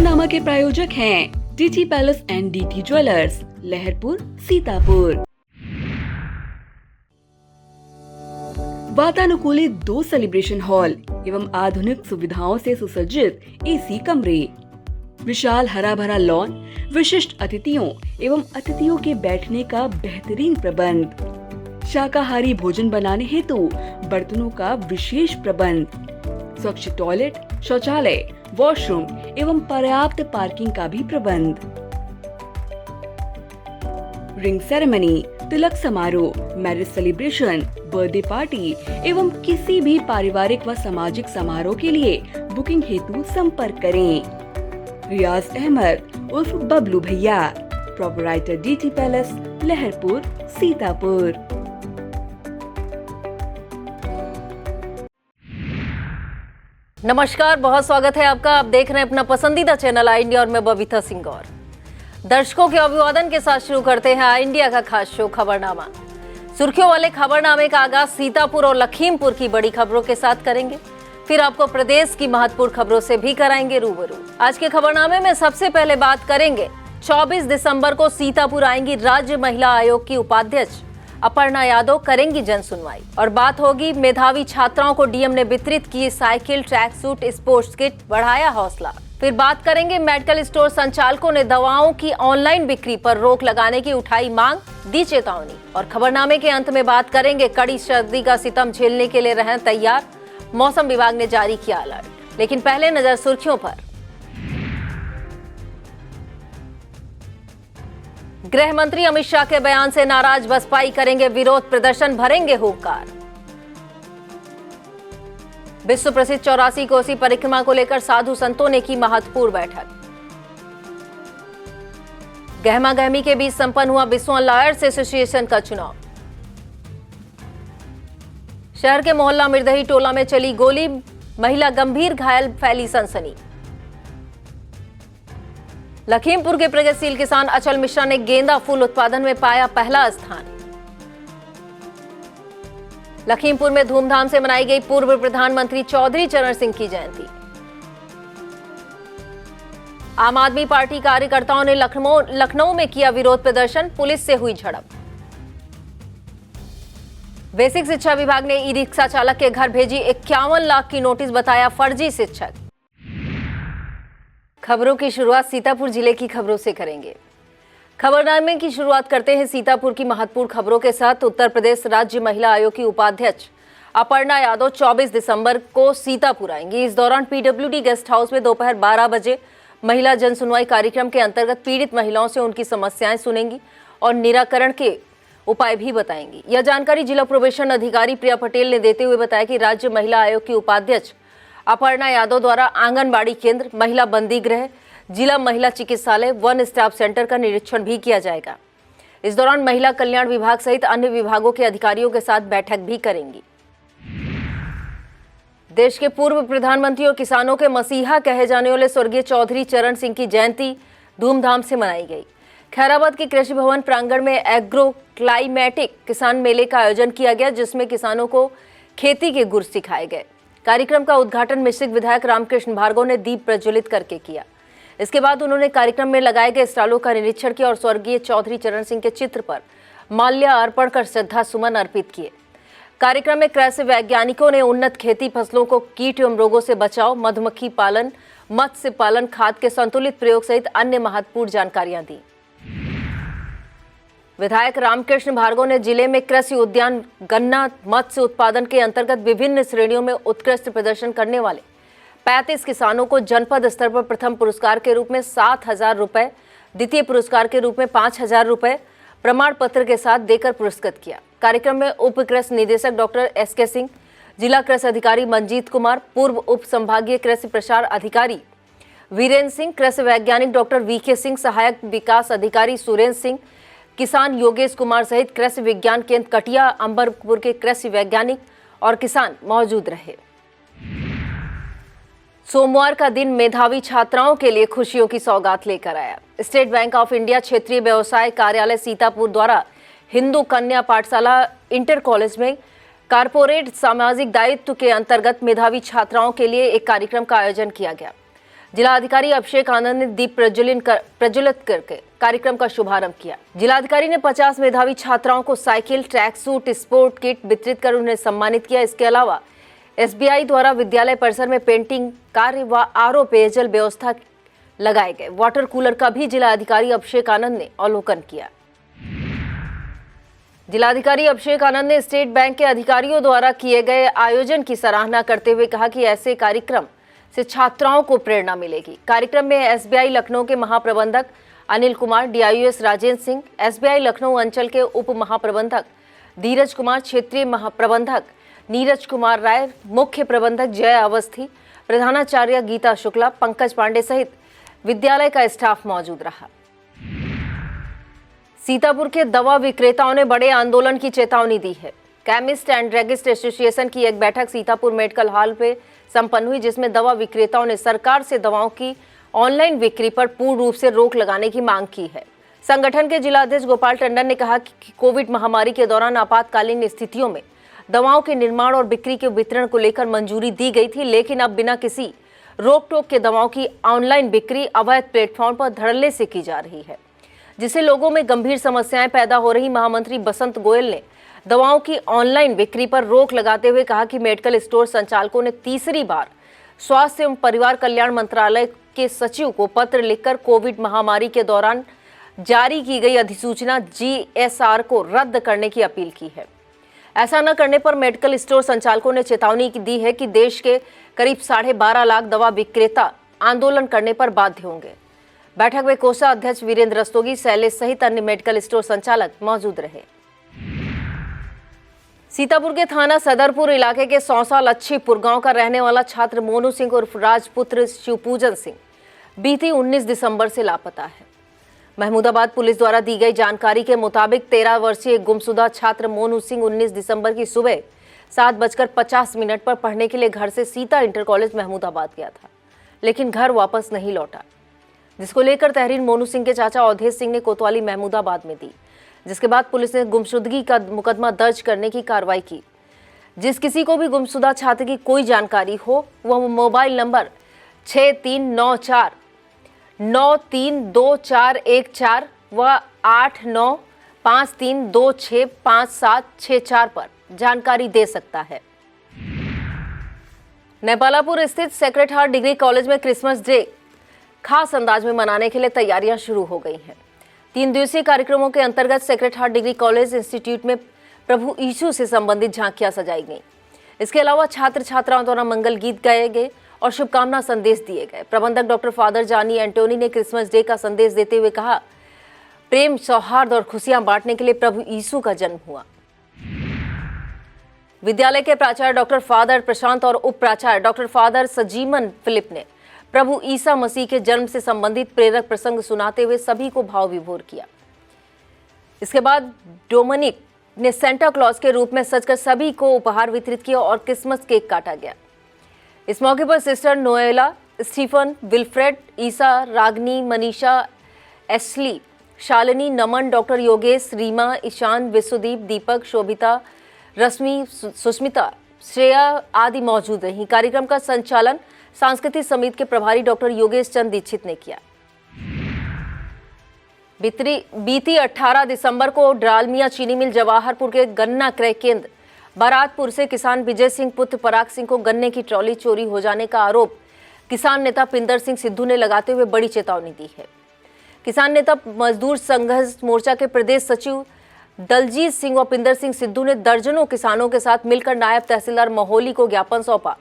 खबरनामा के प्रायोजक हैं DT palace and DT jewellers, Laharpur, Sitapur. वातानुकूलित 2 सेलिब्रेशन हॉल एवं आधुनिक सुविधाओं से सुसज्जित एसी कमरे, विशाल हरा भरा लॉन, विशिष्ट अतिथियों एवं अतिथियों के बैठने का बेहतरीन प्रबंध, शाकाहारी भोजन बनाने हेतु बर्तनों का विशेष प्रबंध, स्वच्छ टॉयलेट, शौचालय, वॉशरूम एवं पर्याप्त पार्किंग का भी प्रबंध। रिंग सेरेमनी, तिलक समारोह, मैरिज सेलिब्रेशन, बर्थडे पार्टी एवं किसी भी पारिवारिक व सामाजिक समारोह के लिए बुकिंग हेतु संपर्क करें। रियाज अहमद उर्फ बबलू भैया, proprietor DT palace, Laharpur, Sitapur. नमस्कार, बहुत स्वागत है आपका। आप देख रहे हैं अपना पसंदीदा चैनल आई इंडिया और मैं बबीता सिंह। और दर्शकों के अभिवादन के साथ शुरू करते हैं आई इंडिया का खास शो खबरनामा। सुर्खियों वाले खबरनामे का आगाज सीतापुर और लखीमपुर की बड़ी खबरों के साथ करेंगे, फिर आपको प्रदेश की महत्वपूर्ण खबरों से भी कराएंगे रूबरू। आज के खबरनामे में सबसे पहले बात करेंगे 24 दिसंबर को सीतापुर आएंगी राज्य महिला आयोग की उपाध्यक्ष अपर्णा यादव, करेंगी जन सुनवाई। और बात होगी मेधावी छात्राओं को डीएम ने वितरित की cycle, track suit, sports kit, बढ़ाया हौसला। फिर बात करेंगे मेडिकल स्टोर संचालकों ने दवाओं की ऑनलाइन बिक्री पर रोक लगाने की उठाई मांग, दी चेतावनी। और खबरनामे के अंत में बात करेंगे कड़ी सर्दी का सितम झेलने के लिए रहें तैयार, मौसम विभाग ने जारी किया अलर्ट। लेकिन पहले नजर सुर्खियों पर। गृह मंत्री अमित शाह के बयान से नाराज बसपाई करेंगे विरोध प्रदर्शन, भरेंगे हुंकार। विश्व प्रसिद्ध 84 कोसी परिक्रमा को लेकर साधु संतों ने की महत्वपूर्ण बैठक। गहमा गहमी के बीच संपन्न हुआ विश्व लॉयर्स एसोसिएशन का चुनाव। शहर के मोहल्ला मिर्दही टोला में चली गोली, महिला गंभीर घायल, फैली सनसनी। लखीमपुर के प्रगतिशील किसान अचल मिश्रा ने गेंदा फूल उत्पादन में पाया पहला स्थान। लखीमपुर में धूमधाम से मनाई गई पूर्व प्रधानमंत्री चौधरी चरण सिंह की जयंती। आम आदमी पार्टी कार्यकर्ताओं ने लखनऊ में किया विरोध प्रदर्शन, पुलिस से हुई झड़प। बेसिक शिक्षा विभाग ने ई रिक्शा चालक के घर भेजी 51 लाख की नोटिस, बताया फर्जी शिक्षक। खबरों की शुरुआत सीतापुर जिले की खबरों से करेंगे। खबरनामे की शुरुआत करते हैं सीतापुर की महत्वपूर्ण खबरों के साथ। उत्तर प्रदेश राज्य महिला आयोग की उपाध्यक्ष अपर्णा यादव 24 दिसंबर को सीतापुर आएंगी। इस दौरान पीडब्ल्यूडी गेस्ट हाउस में दोपहर 12 बजे महिला जन सुनवाई कार्यक्रम के अंतर्गत पीड़ित महिलाओं से उनकी समस्याएं सुनेंगी और निराकरण के उपाय भी बताएंगी। यह जानकारी जिला प्रोबेशन अधिकारी प्रिया पटेल ने देते हुए बताया कि राज्य महिला आयोग की उपाध्यक्ष अपर्णा यादव द्वारा आंगनबाड़ी केंद्र, महिला बंदी गृह, जिला महिला चिकित्सालय, वन स्टॉप सेंटर का निरीक्षण भी किया जाएगा। इस दौरान महिला कल्याण विभाग सहित अन्य विभागों के अधिकारियों के साथ बैठक भी करेंगी। देश के पूर्व प्रधानमंत्री और किसानों के मसीहा कहे जाने वाले स्वर्गीय चौधरी चरण सिंह की जयंती धूमधाम से मनाई गई। खैराबाद के कृषि भवन प्रांगण में एग्रो क्लाइमेटिक किसान मेले का आयोजन किया गया, जिसमें किसानों को खेती के गुर सिखाए गए। कार्यक्रम का उद्घाटन मिश्रिक विधायक रामकृष्ण भार्गव ने दीप प्रज्वलित करके किया। इसके बाद उन्होंने कार्यक्रम में लगाए गए स्टॉलों का निरीक्षण किया और स्वर्गीय चौधरी चरण सिंह के चित्र पर माल्य अर्पण कर श्रद्धा सुमन अर्पित किए। कार्यक्रम में कृषि वैज्ञानिकों ने उन्नत खेती, फसलों को कीट एवं रोगों से बचाव, मधुमक्खी पालन, मत्स्य पालन, खाद के संतुलित प्रयोग सहित अन्य महत्वपूर्ण जानकारियां दी। विधायक रामकृष्ण भार्गव ने जिले में कृषि उद्यान, गन्ना, मत्स्य उत्पादन के अंतर्गत विभिन्न श्रेणियों में उत्कृष्ट प्रदर्शन करने वाले 35 किसानों को जनपद स्तर पर प्रथम पुरस्कार के रूप में 7,000 रुपए, द्वितीय पुरस्कार के रूप में 5,000 रुपए प्रमाण पत्र के साथ देकर पुरस्कृत किया। कार्यक्रम में उप कृषि निदेशक डॉक्टर SK सिंह, जिला कृषि अधिकारी मंजीत कुमार, पूर्व उप संभागीय कृषि प्रसार अधिकारी वीरेंद्र सिंह, कृषि वैज्ञानिक डॉक्टर VK सिंह, सहायक विकास अधिकारी सुरेंद्र सिंह, किसान योगेश कुमार सहित कृषि विज्ञान केंद्र कटिया अंबरपुर के कृषि वैज्ञानिक और किसान मौजूद रहे। सोमवार का दिन मेधावी छात्राओं के लिए खुशियों की सौगात लेकर आया। स्टेट बैंक ऑफ इंडिया क्षेत्रीय व्यवसाय कार्यालय सीतापुर द्वारा हिंदू कन्या पाठशाला इंटर कॉलेज में कारपोरेट सामाजिक दायित्व के अंतर्गत मेधावी छात्राओं के लिए एक कार्यक्रम का आयोजन किया गया, जिलाधिकारी अभिषेक आनंद ने दीप प्रज्वलित करके कार्यक्रम का शुभारंभ किया। जिलाधिकारी ने 50 मेधावी छात्राओं को cycle, track suit, sport kit वितरित कर उन्हें सम्मानित किया। इसके अलावा एसबीआई द्वारा विद्यालय परिसर में पेंटिंग कार्य व आरओ पेयजल व्यवस्था लगाए गए। वाटर कूलर का भी जिलाधिकारी अभिषेक आनंद ने अवलोकन किया। जिलाधिकारी अभिषेक आनंद ने स्टेट बैंक के अधिकारियों द्वारा किए गए आयोजन की सराहना करते हुए कहा कि ऐसे कार्यक्रम से छात्राओं को प्रेरणा मिलेगी। कार्यक्रम में एसबीआई लखनऊ के महाप्रबंधक अनिल कुमार, डीआईयूएस राजेंद्र सिंह, एसबीआई लखनऊ अंचल के उप महाप्रबंधक धीरज कुमार, क्षेत्रीय महाप्रबंधक नीरज कुमार राय, मुख्य प्रबंधक जय अवस्थी, प्रधानाचार्य गीता शुक्ला, पंकज पांडे सहित विद्यालय का स्टाफ मौजूद रहा। सीतापुर के दवा विक्रेताओं ने बड़े आंदोलन की चेतावनी दी है। केमिस्ट एंड ड्रगिस्ट एसोसिएशन की एक बैठक सीतापुर मेडिकल हॉल पे संपन्न हुई, जिसमें दवा विक्रेताओं ने सरकार से दवाओं की ऑनलाइन बिक्री पर पूर्ण रूप से रोक लगाने की मांग की है। संगठन के जिलाध्यक्ष गोपाल टंडन ने कहा कि कोविड महामारी के दौरान आपातकालीन स्थितियों में दवाओं के निर्माण और बिक्री के वितरण को लेकर मंजूरी दी गई थी, लेकिन अब बिना किसी रोक टोक के दवाओं की ऑनलाइन बिक्री अवैध प्लेटफॉर्म पर धड़ल्ले से की जा रही है, जिससे लोगों में गंभीर समस्याएं पैदा हो रही। महामंत्री बसंत गोयल ने दवाओं की ऑनलाइन बिक्री पर रोक लगाते हुए कहा कि मेडिकल स्टोर संचालकों ने तीसरी बार स्वास्थ्य एवं परिवार कल्याण मंत्रालय के सचिव को पत्र लिखकर कोविड महामारी के दौरान जारी की गई अधिसूचना जीएसआर को रद्द करने की अपील की है। ऐसा न करने पर मेडिकल स्टोर संचालकों ने चेतावनी दी है कि देश के करीब 12.5 लाख दवा विक्रेता आंदोलन करने पर बाध्य होंगे। बैठक में कोषा अध्यक्ष वीरेंद्र रस्तोगी, शैलेश सहित अन्य मेडिकल स्टोर संचालक मौजूद रहे। सीतापुर के थाना सदरपुर इलाके के 100 साल लच्छीपुर गांव का रहने वाला छात्र मोनू सिंह उर्फ राजपुत्र शिवपूजन सिंह बीती 19 दिसंबर से लापता है। महमूदाबाद पुलिस द्वारा दी गई जानकारी के मुताबिक 13 वर्षीय गुमशुदा छात्र मोनू सिंह 19 दिसंबर की सुबह 7:50 पर पढ़ने के लिए घर से सीता इंटर कॉलेज महमूदाबाद गया था, लेकिन घर वापस नहीं लौटा, जिसको लेकर तहरीर मोनू सिंह के चाचा अवधेश सिंह ने कोतवाली महमूदाबाद में दी, जिसके बाद पुलिस ने गुमशुदगी का मुकदमा दर्ज करने की कार्रवाई की। जिस किसी को भी गुमशुदा छात्र की कोई जानकारी हो, वह मोबाइल नंबर 6394932414 व 8953265764 पर जानकारी दे सकता है। नेपालापुर स्थित सेक्रेड हार्ट डिग्री कॉलेज में क्रिसमस डे खास अंदाज में मनाने के लिए तैयारियां शुरू हो गई हैं। 3 दिवसीय कार्यक्रमों के अंतर्गत sacred heart degree college institute में प्रभु यीशु से संबंधित झांकियां सजाई गई। इसके अलावा छात्र छात्राओं द्वारा मंगल गीत गाए गए और शुभकामना संदेश दिए गए। प्रबंधक डॉक्टर फादर जानी एंटोनी ने क्रिसमस डे का संदेश देते हुए कहा, प्रेम, सौहार्द और खुशियां बांटने के लिए प्रभु यीशु का जन्म हुआ। विद्यालय के प्राचार्य डॉक्टर फादर प्रशांत और उप प्राचार्य डॉक्टर फादर सजीमन फिलिप ने प्रभु ईसा मसीह के जन्म से संबंधित प्रेरक प्रसंग सुनाते हुए सभी को भाव विभोर किया। इसके बाद डोमिनिक ने सेंटा क्लॉज के रूप में सजकर सभी को उपहार वितरित किया और क्रिसमस केक काटा गया। इस मौके पर सिस्टर नोएला, स्टीफन, विल्फ्रेड, ईसा, रागनी, मनीषा, एशली, शालिनी, नमन, डॉक्टर योगेश, रीमा, ईशान, विश्वदीप, दीपक, शोभिता, रश्मि, सुष्मिता, श्रेया आदि मौजूद रही। कार्यक्रम का संचालन सांस्कृतिक समिति के प्रभारी डॉक्टर योगेश चंद दीक्षित ने किया। बीती 18 दिसंबर को डालमिया चीनी मिल जवाहरपुर के गन्ना क्रय केंद्र बारातपुर से किसान विजय सिंह पुत्र पराग सिंह को गन्ने की ट्रॉली चोरी हो जाने का आरोप किसान नेता पिंदर सिंह सिद्धू ने लगाते हुए बड़ी चेतावनी दी है। किसान नेता मजदूर संघर्ष मोर्चा के प्रदेश सचिव दलजीत सिंह व पिंदर सिंह सिद्धू ने दर्जनों किसानों के साथ मिलकर नायब तहसीलदार मोहोली को ज्ञापन सौंपा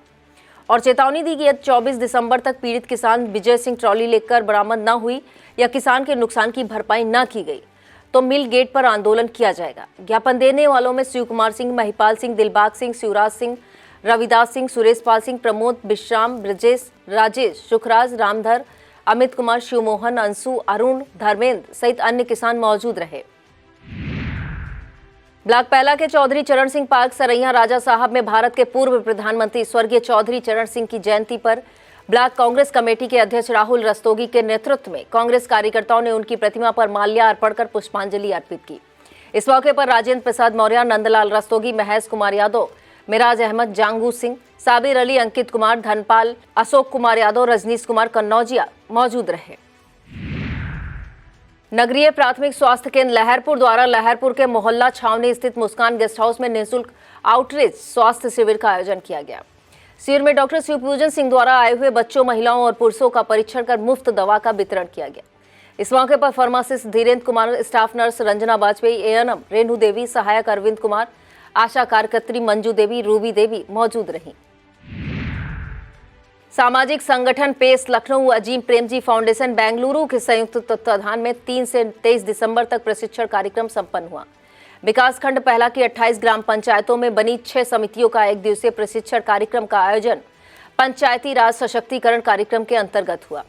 और चेतावनी दी कि यदि 24 दिसंबर तक पीड़ित किसान विजय सिंह ट्रॉली लेकर बरामद न हुई या किसान के नुकसान की भरपाई न की गई तो मिल गेट पर आंदोलन किया जाएगा। ज्ञापन देने वालों में शिव कुमार सिंह, महिपाल सिंह, दिलबाग सिंह, शिवराज सिंह, रविदास सिंह, सुरेश पाल सिंह, प्रमोद, विश्राम, ब्रजेश, राजेश, सुखराज, रामधर, अमित कुमार, शिवमोहन, अंशु, अरुण, धर्मेंद्र सहित अन्य किसान मौजूद रहे। ब्लॉक पहला के चौधरी चरण सिंह पार्क सरैया राजा साहब में भारत के पूर्व प्रधानमंत्री स्वर्गीय चौधरी चरण सिंह की जयंती पर ब्लॉक कांग्रेस कमेटी के अध्यक्ष राहुल रस्तोगी के नेतृत्व में कांग्रेस कार्यकर्ताओं ने उनकी प्रतिमा पर माल्यार्पण कर पुष्पांजलि अर्पित की। इस मौके पर राजेंद्र प्रसाद मौर्य, नंदलाल रस्तोगी, महेश कुमार यादव, मिराज अहमद, जांगू सिंह, साबिर अली, अंकित कुमार, धनपाल, अशोक कुमार यादव, रजनीश कुमार कन्नौजिया मौजूद रहे। नगरीय प्राथमिक स्वास्थ्य केंद्र लहरपुर द्वारा लहरपुर के मोहल्ला छावनी स्थित मुस्कान गेस्ट हाउस में निःशुल्क आउटरीच स्वास्थ्य शिविर का आयोजन किया गया। शिविर में डॉक्टर शिवपूजन सिंह द्वारा आए हुए बच्चों, महिलाओं और पुरुषों का परीक्षण कर मुफ्त दवा का वितरण किया गया। इस मौके पर pharmacist Dhirendra Kumar, staff nurse Ranjana Bajpai, ANM Renu Devi, सहायक अरविंद कुमार, आशा कार्यकर्त्री मंजू देवी, रूबी देवी मौजूद रहीं। सामाजिक संगठन पेस लखनऊ, अजीम प्रेमजी फाउंडेशन बेंगलुरु के संयुक्त तत्वाधान में 3 से 23 दिसंबर तक प्रशिक्षण कार्यक्रम संपन्न हुआ। विकासखंड पहला की 28 ग्राम पंचायतों में बनी 6 समितियों का 1 दिवसीय प्रशिक्षण कार्यक्रम का आयोजन पंचायती राज सशक्तिकरण कार्यक्रम के अंतर्गत हुआ।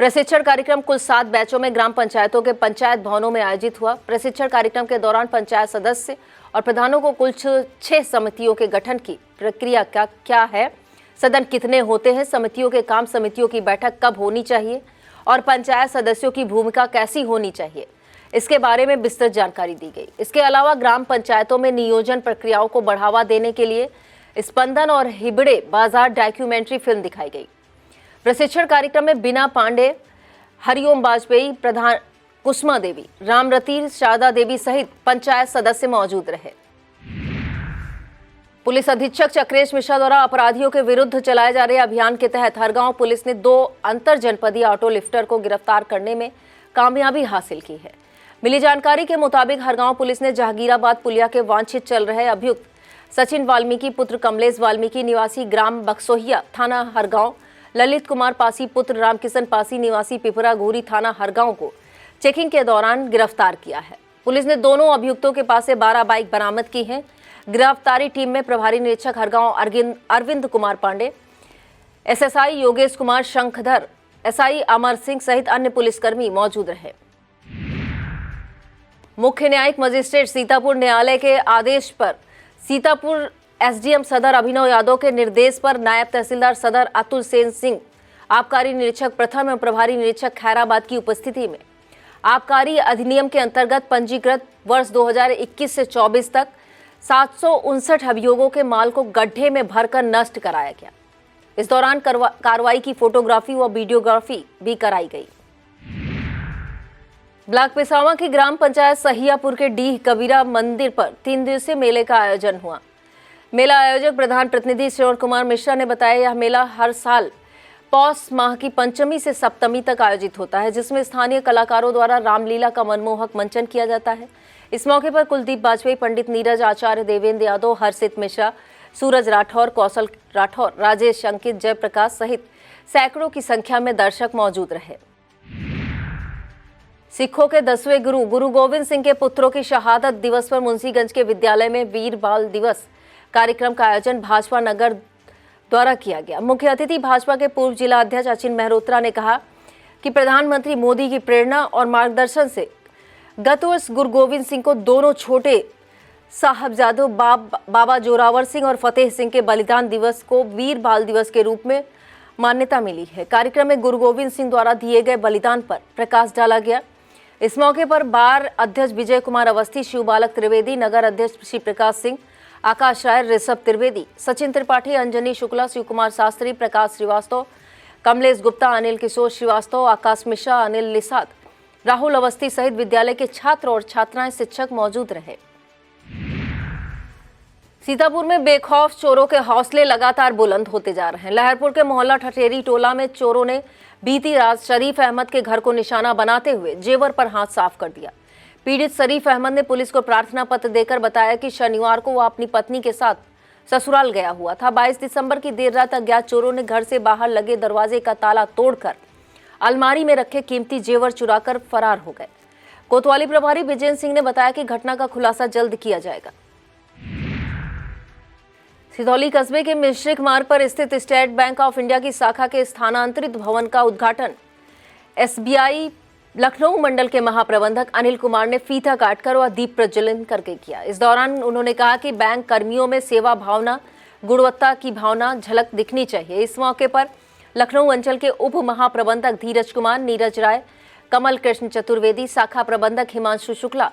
प्रशिक्षण कार्यक्रम कुल 7 बैचों में ग्राम पंचायतों के पंचायत भवनों में आयोजित हुआ। प्रशिक्षण कार्यक्रम के दौरान पंचायत सदस्य और प्रधानों को कुल 6 समितियों के गठन की प्रक्रिया क्या है, सदन कितने होते हैं, समितियों के काम, समितियों की बैठक कब होनी चाहिए और पंचायत सदस्यों की भूमिका कैसी होनी चाहिए, इसके बारे में विस्तृत जानकारी दी गई। इसके अलावा ग्राम पंचायतों में नियोजन प्रक्रियाओं को बढ़ावा देने के लिए स्पंदन और हिबड़े बाजार डॉक्यूमेंट्री फिल्म दिखाई गई। प्रशिक्षण कार्यक्रम में बीना पांडे, हरिओम वाजपेयी, प्रधान कुसुमा देवी, रामरती, शारदा देवी सहित पंचायत सदस्य मौजूद रहे। पुलिस अधीक्षक चक्रेश मिश्रा द्वारा अपराधियों के विरुद्ध चलाए जा रहे अभियान के तहत हरगांव पुलिस ने 2 अंतर जनपदीय ऑटो लिफ्टर को गिरफ्तार करने में कामयाबी हासिल की है। मिली जानकारी के मुताबिक हरगांव पुलिस ने जहांगीराबाद पुलिया के वांछित चल रहे अभियुक्त सचिन वाल्मीकि पुत्र कमलेश वाल्मीकि निवासी ग्राम बक्सोहिया थाना हरगांव, ललित कुमार पासी पुत्र रामकिशन पासी निवासी पिपरा घूरी थाना हरगांव को चेकिंग के दौरान गिरफ्तार किया है। पुलिस ने दोनों अभियुक्तों के पास से 12 बाइक बरामद की हैं। गिरफ्तारी टीम में प्रभारी निरीक्षक हरगांव अरविंद कुमार पांडे, एसएसआई योगेश कुमार शंखधर, एसआई अमर सिंह सहित अन्य पुलिसकर्मी मौजूद रहे। मुख्य न्यायिक मजिस्ट्रेट सीतापुर न्यायालय के आदेश पर सीतापुर एसडीएम सदर अभिनव यादव के निर्देश पर नायब तहसीलदार सदर अतुल सेन सिंह, आबकारी निरीक्षक प्रथम एवं प्रभारी निरीक्षक खैराबाद की उपस्थिति में आबकारी अधिनियम के अंतर्गत पंजीकृत वर्ष 2021 से 24 तक 759 अभियोगों के माल को गड्ढे में भरकर नष्ट कराया गया। इस दौरान कार्रवाई की फोटोग्राफी व वीडियोग्राफी भी कराई गई। ब्लॉक पिसावा की ग्राम पंचायत सहियापुर के डीह कबीरा मंदिर पर 3 दिवसीय मेले का आयोजन हुआ। मेला आयोजक प्रधान प्रतिनिधि श्रवण कुमार मिश्रा ने बताया, यह मेला हर साल पौष माह की पंचमी से सप्तमी तक आयोजित होता है, जिसमें स्थानीय कलाकारों द्वारा रामलीला का मनमोहक मंचन किया जाता है। इस मौके पर कुलदीप बाजपेयी, पंडित नीरज आचार्य, देवेंद्र यादव, हर्षित मिश्रा, सूरज राठौर, कौशल राठौर, राजेश अंकित, जयप्रकाश सहित सैकड़ों की संख्या में दर्शक मौजूद रहे। सिखों के 10वें गुरु गोविंद सिंह के पुत्रों की शहादत दिवस पर मुंशीगंज के विद्यालय में वीर बाल दिवस कार्यक्रम का आयोजन भाजपा नगर द्वारा किया गया। मुख्य अतिथि भाजपा के पूर्व जिला अध्यक्ष अचिन मेहरोत्रा ने कहा कि प्रधानमंत्री मोदी की प्रेरणा और मार्गदर्शन से गत वर्ष गुरु गोविंद सिंह को दोनों छोटे साहबजादों बाबा जोरावर सिंह और फतेह सिंह के बलिदान दिवस को वीर बाल दिवस के रूप में मान्यता मिली है। कार्यक्रम में गुरु गोविंद सिंह द्वारा दिए गए बलिदान पर प्रकाश डाला गया। इस मौके पर बार अध्यक्ष विजय कुमार अवस्थी, शिव बालक त्रिवेदी, नगर अध्यक्ष श्री प्रकाश सिंह, आकाश राय, ऋषभ त्रिवेदी, सचिन त्रिपाठी, अंजनी शुक्ला, शिव कुमार शास्त्री, प्रकाश श्रीवास्तव, कमलेश गुप्ता, अनिल किशोर श्रीवास्तव, आकाश मिश्रा, अनिल लिसाद, राहुल अवस्थी सहित विद्यालय के छात्र और छात्राएं, शिक्षक मौजूद रहे। सीतापुर में बेखौफ चोरों के हौसले लगातार बुलंद होते जा रहे हैं। लहरपुर के मोहल्ला ठठेरी टोला में चोरों ने बीती रात शरीफ अहमद के घर को निशाना बनाते हुए जेवर पर हाथ साफ कर दिया। पीड़ित शरीफ अहमद ने पुलिस को प्रार्थना पत्र देकर बताया कि शनिवार को वह अपनी पत्नी के साथ ससुराल गया हुआ था। 22 दिसंबर की देर रात अज्ञात चोरों ने घर से बाहर लगे दरवाजे का ताला तोड़कर अलमारी में रखे कीमती जेवर चुराकर फरार हो गए। कोतवाली प्रभारी विजय सिंह ने बताया कि घटना का खुलासा जल्द किया जाएगा। सिधौली कस्बे के मिश्रिक मार्ग पर स्थित स्टेट बैंक ऑफ इंडिया की शाखा के स्थानांतरित भवन का उद्घाटन एसबीआई लखनऊ मंडल के महाप्रबंधक अनिल कुमार ने फीता काटकर व दीप प्रज्वलन करके किया। इस दौरान उन्होंने कहा कि बैंक कर्मियों में सेवा भावना, गुणवत्ता की भावना झलक दिखनी चाहिए। इस मौके पर लखनऊ अंचल के उप महाप्रबंधक धीरज कुमार, नीरज राय, कमल कृष्ण चतुर्वेदी, शाखा प्रबंधक हिमांशु शुक्ला,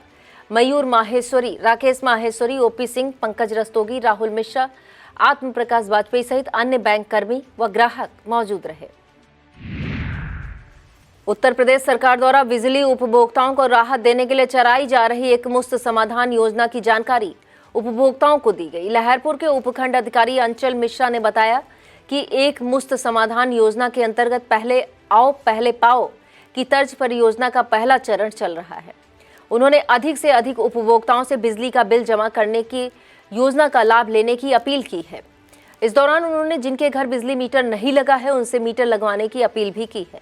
मयूर माहेश्वरी, राकेश माहेश्वरी, ओपी सिंह, पंकज रस्तोगी, राहुल मिश्रा, आत्म प्रकाश वाजपेयी सहित अन्य बैंक कर्मी व ग्राहक मौजूद रहे। उत्तर प्रदेश सरकार द्वारा बिजली उपभोक्ताओं को राहत देने के लिए चलाई जा रही एक मुफ्त समाधान योजना की जानकारी उपभोक्ताओं को दी गई। लहरपुर के उपखंड अधिकारी अंचल मिश्रा ने बताया कि एक मुफ्त समाधान योजना के अंतर्गत पहले आओ पहले पाओ की तर्ज पर योजना का पहला चरण चल रहा है। उन्होंने अधिक से अधिक उपभोक्ताओं से बिजली का बिल जमा करने की योजना का लाभ लेने की अपील की है। इस दौरान उन्होंने जिनके घर बिजली मीटर नहीं लगा है उनसे मीटर लगवाने की अपील भी की है।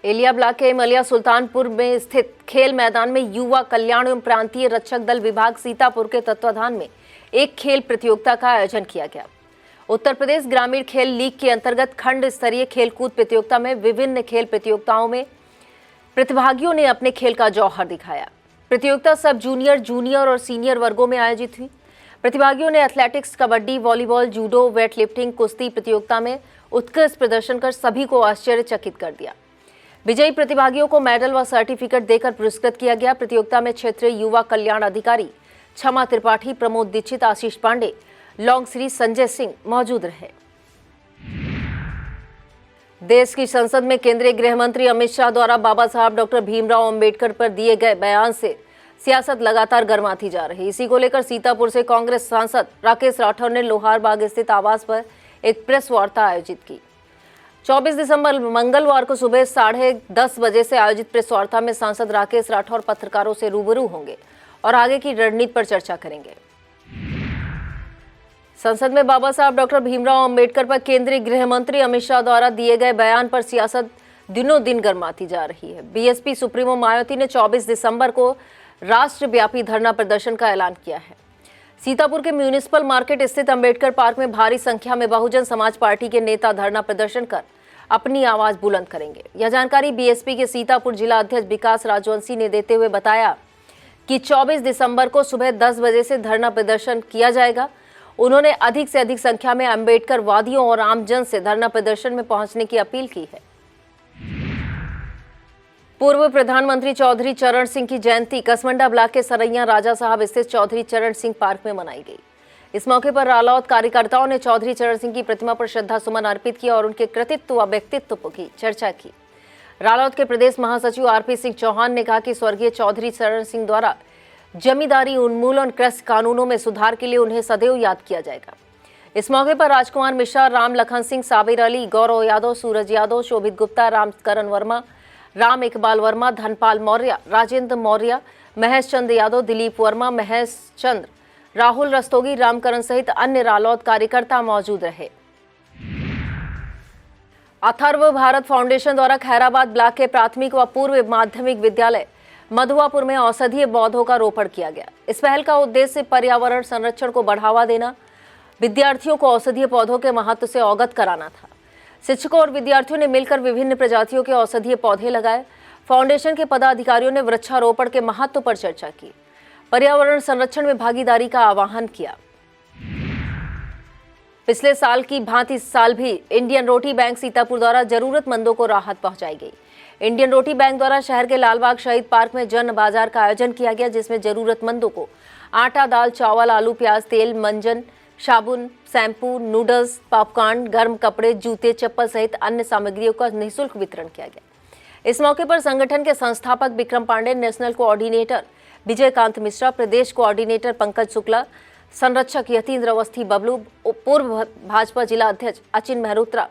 एलिया ब्लॉक के मलिया सुल्तानपुर में स्थित खेल मैदान में युवा कल्याण एवं प्रांतीय रक्षक दल विभाग सीतापुर के तत्वाधान में एक खेल प्रतियोगिता का आयोजन किया गया। उत्तर प्रदेश ग्रामीण खेल लीग के अंतर्गत खंड स्तरीय खेलकूद प्रतियोगिता में विभिन्न खेल प्रतियोगिताओं में प्रतिभागियों ने अपने खेल का जौहर दिखाया। प्रतियोगिता सब जूनियर, जूनियर और सीनियर वर्गों में आयोजित हुई। प्रतिभागियों ने athletics, kabaddi, volleyball, judo, weight lifting, कुश्ती प्रतियोगिता में उत्कृष्ट प्रदर्शन कर सभी को आश्चर्यचकित कर दिया। विजयी प्रतिभागियों को मेडल व सर्टिफिकेट देकर पुरस्कृत किया गया। प्रतियोगिता में क्षेत्रीय युवा कल्याण अधिकारी क्षमा त्रिपाठी, प्रमोद दीक्षित, आशीष पांडे, लॉन्ग श्री संजय सिंह मौजूद रहे। देश की संसद में केंद्रीय गृह मंत्री अमित शाह द्वारा बाबा साहब डॉक्टर भीमराव अंबेडकर पर दिए गए बयान से सियासत लगातार गर्माती जा रही। इसी को लेकर सीतापुर से कांग्रेस सांसद राकेश राठौर ने लोहारबाग स्थित आवास पर एक प्रेस वार्ता आयोजित की। 24 दिसंबर मंगलवार को सुबह 10:30 बजे से आयोजित प्रेस वार्ता में सांसद राकेश राठौर पत्रकारों से रूबरू होंगे और आगे की रणनीति पर चर्चा करेंगे। संसद में बाबा साहब डॉक्टर भीमराव अंबेडकर पर केंद्रीय गृह मंत्री अमित शाह द्वारा दिए गए बयान पर सियासत दिनों दिन गर्माती जा रही है। बीएसपी सुप्रीमो मायावती ने 24 दिसंबर को राष्ट्रव्यापी धरना प्रदर्शन का ऐलान किया है। सीतापुर के म्यूनिसिपल मार्केट स्थित अंबेडकर पार्क में भारी संख्या में बहुजन समाज पार्टी के नेता धरना प्रदर्शन कर अपनी आवाज बुलंद करेंगे। यह जानकारी बीएसपी के सीतापुर जिला अध्यक्ष विकास राजवंशी ने देते हुए बताया कि 24 दिसंबर को सुबह 10 बजे से धरना प्रदर्शन किया जाएगा। उन्होंने अधिक से अधिक संख्या में अंबेडकर वादियों और आमजन से धरना प्रदर्शन में पहुंचने की अपील की है। पूर्व प्रधानमंत्री चौधरी चरण सिंह की जयंती कसमंडा ब्लॉक के सरैया राजा साहब स्थित चौधरी चरण सिंह पार्क में मनाई गई। इस मौके पर रालौद कार्यकर्ताओं ने चौधरी चरण सिंह की प्रतिमा पर श्रद्धा सुमन अर्पित किया और उनके कृतित्व व व्यक्तित्व की चर्चा की। रालौद के प्रदेश महासचिव आरपी सिंह चौहान ने कहा कि स्वर्गीय चौधरी चरण सिंह द्वारा जमींदारी उन्मूलन, कृषि कानूनों में सुधार के लिए उन्हें सदैव याद किया जाएगा। इस मौके पर राजकुमार मिश्रा, राम लखन सिंह, साबिर अली, गौरव यादव, सूरज यादव, शोभित गुप्ता, रामकरण वर्मा, राम इकबाल वर्मा, धनपाल मौर्य, राजेंद्र मौर्य, महेश चंद्र यादव, दिलीप वर्मा, महेश चंद्र, राहुल रस्तोगी, रामकरण सहित अन्य रालौद कार्यकर्ता मौजूद रहे। अथर्व भारत फाउंडेशन द्वारा खैराबाद ब्लॉक के प्राथमिक व पूर्व माध्यमिक विद्यालय मधुआपुर में औषधीय पौधों का रोपण किया गया। इस पहल का उद्देश्य पर्यावरण संरक्षण को बढ़ावा देना, विद्यार्थियों को औषधीय पौधों के महत्व से अवगत कराना था। शिक्षकों और विद्यार्थियों ने मिलकर विभिन्न प्रजातियों के औषधीय पौधे लगाए। फाउंडेशन के पदाधिकारियों ने वृक्षारोपण के महत्व पर चर्चा की, पर्यावरण संरक्षण में भागीदारी का आह्वान किया। पिछले साल की भांति इस साल भी इंडियन रोटी बैंक सीतापुर द्वारा जरूरतमंदों को राहत पहुंचाई गई। इंडियन रोटी बैंक द्वारा शहर के लालबाग शहीद पार्क में जन बाजार का आयोजन किया गया, जिसमें जरूरतमंदों को आटा, दाल, चावल, आलू, प्याज, तेल, मंजन, साबुन, शैम्पू, नूडल्स, पॉपकॉर्न, गर्म कपड़े, जूते, चप्पल सहित अन्य सामग्रियों का निःशुल्क वितरण किया गया। इस मौके पर संगठन के संस्थापक विक्रम पांडे, नेशनल कोऑर्डिनेटर विजयकांत मिश्रा, प्रदेश कोऑर्डिनेटर पंकज शुक्ला, संरक्षक यतीन्द्र अवस्थी बबलू, पूर्व भाजपा जिला अध्यक्ष अचिन मेहरोत्रा,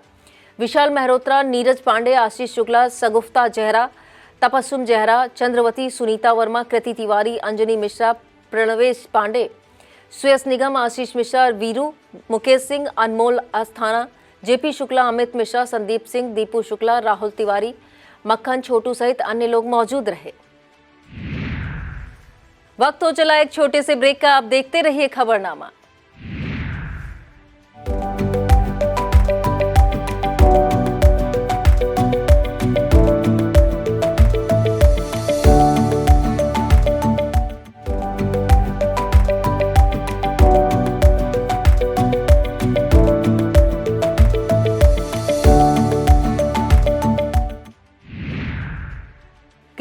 विशाल मेहरोत्रा, नीरज पांडे, आशीष शुक्ला, सगुफ्ता जहरा, तपस्सुम जहरा, चंद्रवती, सुनीता वर्मा, कृति तिवारी, अंजनी मिश्रा, प्रणवेश पांडे, सुयस निगम, आशीष मिश्रा, वीरू, मुकेश सिंह, अनमोल अस्थाना, जेपी शुक्ला, अमित मिश्रा, संदीप सिंह, दीपू शुक्ला, राहुल तिवारी, मक्खन, छोटू सहित अन्य लोग मौजूद रहे। वक्त हो चला एक छोटे से ब्रेक का। आप देखते रहिए खबरनामा।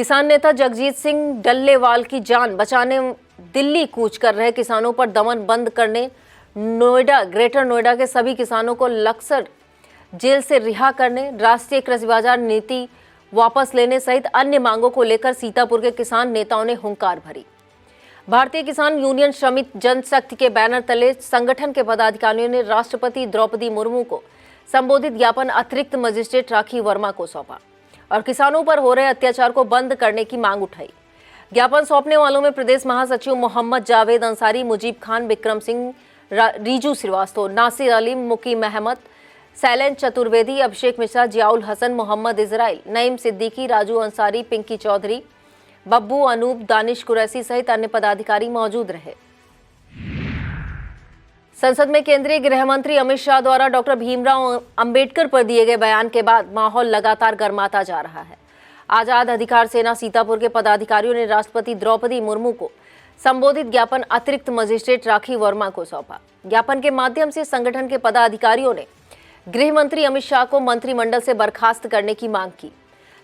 किसान नेता जगजीत सिंह डल्लेवाल की जान बचाने दिल्ली कूच कर रहे किसानों पर दमन बंद करने, ग्रेटर नोएडा के सभी किसानों को लक्सर जेल से रिहा करने, राष्ट्रीय कृषि बाजार नीति वापस लेने सहित अन्य मांगों को लेकर सीतापुर के किसान नेताओं ने हुंकार भरी। भारतीय किसान यूनियन श्रमिक जनशक्ति के बैनर तले संगठन के पदाधिकारियों ने राष्ट्रपति द्रौपदी मुर्मू को संबोधित ज्ञापन अतिरिक्त मजिस्ट्रेट राखी वर्मा को सौंपा और किसानों पर हो रहे अत्याचार को बंद करने की मांग उठाई। ज्ञापन सौंपने वालों में प्रदेश महासचिव मोहम्मद जावेद अंसारी, मुजीब खान, विक्रम सिंह, रीजू श्रीवास्तव, नासिर अली, मुकीम अहमद, शैलेंद्र चतुर्वेदी, अभिषेक मिश्रा, जियाउल हसन, मोहम्मद इजराइल, नईम सिद्दीकी, राजू अंसारी, पिंकी चौधरी, बब्बू, अनूप, दानिश कुरैशी सहित अन्य पदाधिकारी मौजूद रहे। संसद में केंद्रीय गृह मंत्री अमित शाह द्वारा डॉक्टर भीमराव अंबेडकर पर दिए गए बयान के बाद माहौल लगातार गर्माता जा रहा है। आजाद अधिकार सेना सीतापुर के पदाधिकारियों ने राष्ट्रपति द्रौपदी मुर्मू को संबोधित ज्ञापन अतिरिक्त मजिस्ट्रेट राखी वर्मा को सौंपा। ज्ञापन के माध्यम से संगठन के पदाधिकारियों ने गृह मंत्री अमित शाह को मंत्रिमंडल से बर्खास्त करने की मांग की।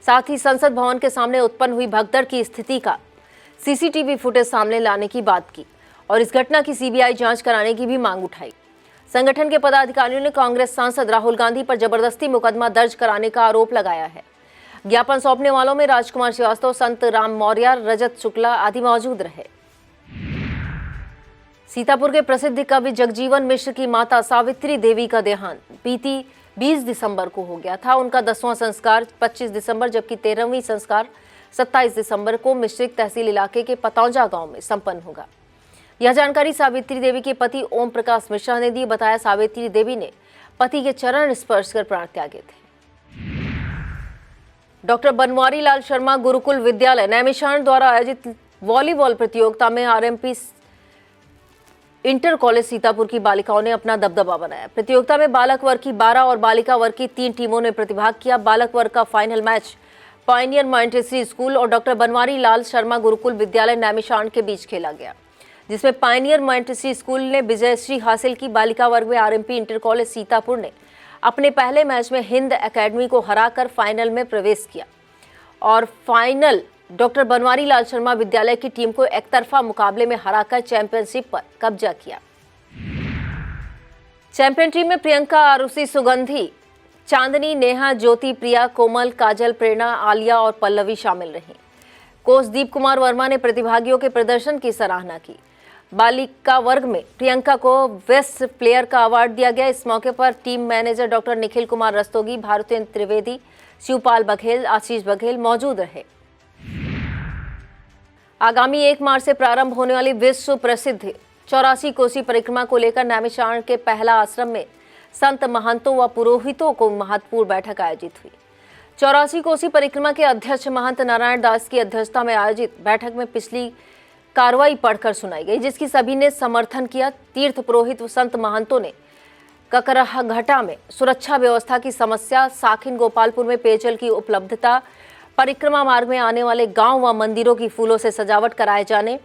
साथ ही संसद भवन के सामने उत्पन्न हुई भगदड़ की स्थिति का सीसीटीवी फुटेज सामने लाने की बात की और इस घटना की सीबीआई जांच कराने की भी मांग उठाई। संगठन के पदाधिकारियों ने कांग्रेस सांसद राहुल गांधी पर जबरदस्ती मुकदमा दर्ज कराने का आरोप लगाया है। ज्ञापन सौंपने वालों में राजकुमार श्रीवास्तव, संत राम मौर्य, रजत शुक्ला आदि मौजूद रहे। सीतापुर के प्रसिद्ध कवि जगजीवन मिश्र की माता सावित्री देवी का देहांत बीती 20 दिसंबर को हो गया था। उनका 10वां संस्कार 25 दिसंबर जबकि 13वीं संस्कार 27 दिसंबर को मिश्रिक तहसील इलाके के पतौजा गांव में संपन्न होगा। यह जानकारी सावित्री देवी के पति ओम प्रकाश मिश्रा ने दी। बताया सावित्री देवी ने पति के चरण स्पर्श कर प्राण त्यागे थे। डॉक्टर बनवारी लाल शर्मा गुरुकुल विद्यालय नैमिषारण्य द्वारा आयोजित वॉलीबॉल प्रतियोगिता में आरएमपी इंटर कॉलेज सीतापुर की बालिकाओं ने अपना दबदबा बनाया। प्रतियोगिता में बालक वर्ग की 12 और बालिका वर्ग की 3 टीमों ने प्रतिभाग किया। बालक वर्ग का final match Pioneer Montessori school और डॉक्टर बनवारी लाल शर्मा गुरुकुल विद्यालय नैमिषारण्य के बीच खेला गया, जिसमें पायनियर मॉन्टेसरी स्कूल ने विजयश्री हासिल की। बालिका वर्ग में आरएमपी इंटर कॉलेज सीतापुर ने अपने पहले मैच में हिंद एकेडमी को हराकर फाइनल में प्रवेश किया और फाइनल डॉक्टर बनवारी लाल शर्मा विद्यालय की टीम को एकतरफा मुकाबले में हराकर चैंपियनशिप पर कब्जा किया। चैंपियन टीम में प्रियंका, आरुषि, सुगंधी, चांदनी, नेहा, ज्योति, प्रिया, कोमल, काजल, प्रेरणा, आलिया और पल्लवी शामिल रहीं। कोच दीप कुमार वर्मा ने प्रतिभागियों के प्रदर्शन की सराहना की। बालिका वर्ग में प्रियंका को बेस्ट प्लेयर का अवार्ड दिया गया। इस मौके पर team manager doctor Nikhil Kumar Rastogi, Bharatendra Trivedi, Shivpal Baghel, Ashish Baghel मौजूद रहे। आगामी 1 मार्च से प्रारंभ होने वाली विश्व प्रसिद्ध 84 कोसी परिक्रमा को लेकर नैमिषारण्य के पहला आश्रम में संत महंतों व पुरोहितों को महत्वपूर्ण बैठक आयोजित हुई। 84 कोसी परिक्रमा के अध्यक्ष महंत नारायण दास की अध्यक्षता में आयोजित बैठक में पिछली कार्रवाई पढ़कर सुनाई गई, जिसकी सभी ने समर्थन किया। तीर्थ पुरोहित व संत महंतों ने ककरघटा में सुरक्षा व्यवस्था की समस्या, साखिन गोपालपुर में पेयजल की उपलब्धता, परिक्रमा मार्ग में आने वाले गांव व मंदिरों की फूलों से सजावट कराए जाने,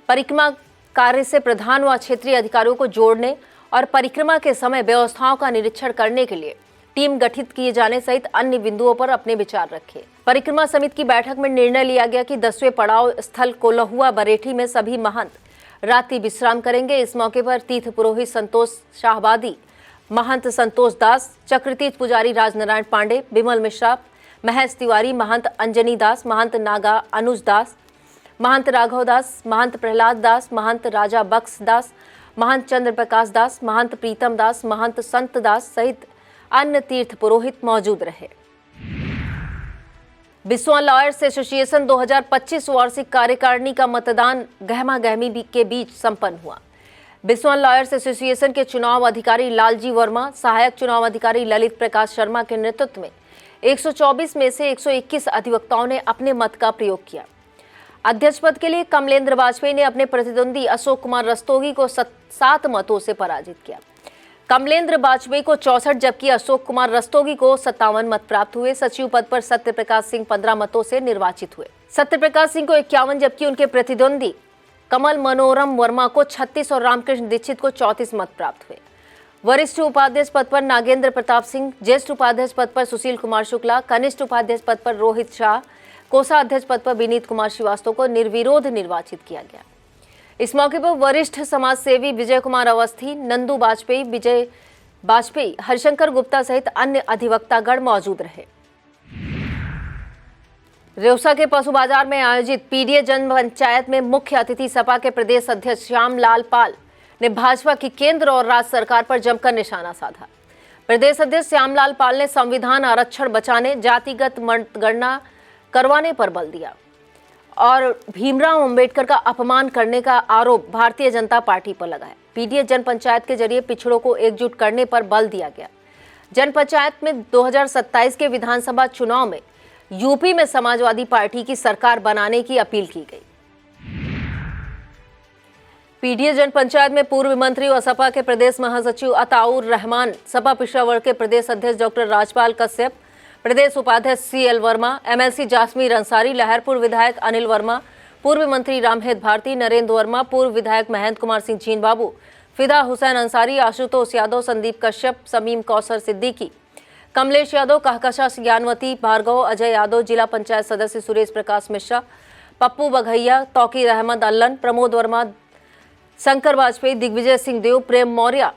परिक्रमा कार्य से प्रधान व क्षेत्रीय अधिकारियों को जोड़ने और परिक्रमा के समय व्यवस्थाओं का निरीक्षण करने के लिए टीम गठित किए जाने सहित अन्य बिंदुओं पर अपने विचार रखे। परिक्रमा समिति की बैठक में निर्णय लिया गया कि 10वें पड़ाव स्थल कोल्हुआ बरेठी में सभी महंत रात्रि विश्राम करेंगे। इस मौके पर तीर्थ पुरोहित संतोष शाहबादी, महंत संतोष दास, चक्रतीर्थ पुजारी राजनारायण पांडे, बिमल मिश्रा, महेश तिवारी, महंत अंजनी दास, महंत नागा अनुज दास, महंत राघव दास, महंत प्रहलाद दास, महंत राजा बक्स दास, महंत चंद्र प्रकाश दास, महंत प्रीतम दास, महंत संत दास सहित अन्य तीर्थ पुरोहित मौजूद रहे। बिस्वा लॉयर्स एसोसिएशन 2025 वार्षिक कार्यकारिणी का मतदान गहमा गहमी के बीच संपन्न हुआ। बिस्वा लॉयर्स एसोसिएशन के चुनाव अधिकारी लालजी वर्मा, सहायक चुनाव अधिकारी ललित प्रकाश शर्मा के नेतृत्व में 124 में से 121 अधिवक्ताओं ने अपने मत का प्रयोग किया। अध्यक्ष पद के लिए कमलेंद्र वाजपेयी ने अपने प्रतिद्वंदी अशोक कुमार रस्तोगी को 7 मतों से पराजित किया। कमलेंद्र वाजपेयी को 64 जबकि अशोक कुमार रस्तोगी को 57 मत प्राप्त हुए। सचिव पद पर सत्य प्रकाश सिंह 15 मतों से निर्वाचित हुए। सत्य प्रकाश सिंह को 51 जबकि उनके प्रतिद्वंदी कमल मनोरम वर्मा को 36 और रामकृष्ण दीक्षित को 34 मत प्राप्त हुए। वरिष्ठ उपाध्यक्ष पद पर नागेंद्र प्रताप सिंह, ज्येष्ठ उपाध्यक्ष पद पर सुशील कुमार शुक्ला, कनिष्ठ उपाध्यक्ष पद पर रोहित शाह, कोषाध्यक्ष पद पर विनीत कुमार श्रीवास्तव को निर्विरोध निर्वाचित किया गया। इस मौके पर वरिष्ठ समाज सेवी विजय कुमार अवस्थी, नंदू वाजपेयी, विजय वाजपेयी, हरिशंकर गुप्ता सहित अन्य अधिवक्तागण मौजूद रहे। रेउसा के पशु बाजार में आयोजित पीडीए जन पंचायत में मुख्य अतिथि सपा के प्रदेश अध्यक्ष श्यामलाल पाल ने भाजपा की केंद्र और राज्य सरकार पर जमकर निशाना साधा। प्रदेश अध्यक्ष श्यामलाल पाल ने संविधान आरक्षण बचाने, जातिगत मतगणना करवाने पर बल दिया और भीमराव अंबेडकर का अपमान करने का आरोप भारतीय जनता पार्टी पर लगाया। पीडीए जन पंचायत के जरिए पिछड़ों को एकजुट करने पर बल दिया गया। जन पंचायत में 2027 के विधानसभा चुनाव में यूपी में समाजवादी पार्टी की सरकार बनाने की अपील की गई। पीडीए जन पंचायत में पूर्व मंत्री व सपा के प्रदेश महासचिव अताउर रहमान, सपा पिछड़ा वर्ग के प्रदेश अध्यक्ष डॉक्टर राजपाल कश्यप, प्रदेश उपाध्यक्ष सीएल वर्मा, एमएलसी जासमीर अंसारी, लहरपुर विधायक अनिल वर्मा, पूर्व मंत्री रामहेत भारती, नरेंद्र वर्मा, पूर्व विधायक महेंद्र कुमार सिंह जीन बाबू, फिदा हुसैन अंसारी, आशुतोष यादव, संदीप कश्यप, समीम कौसर सिद्दीकी, कमलेश यादव, कहकशा ज्ञानवती भार्गव, अजय यादव, जिला पंचायत सदस्य सुरेश प्रकाश मिश्रा, पप्पू बघैया, तौकीर अहमद अल्लन, प्रमोद वर्मा, शंकर वाजपेयी, दिग्विजय सिंह देव, प्रेम मौर्य,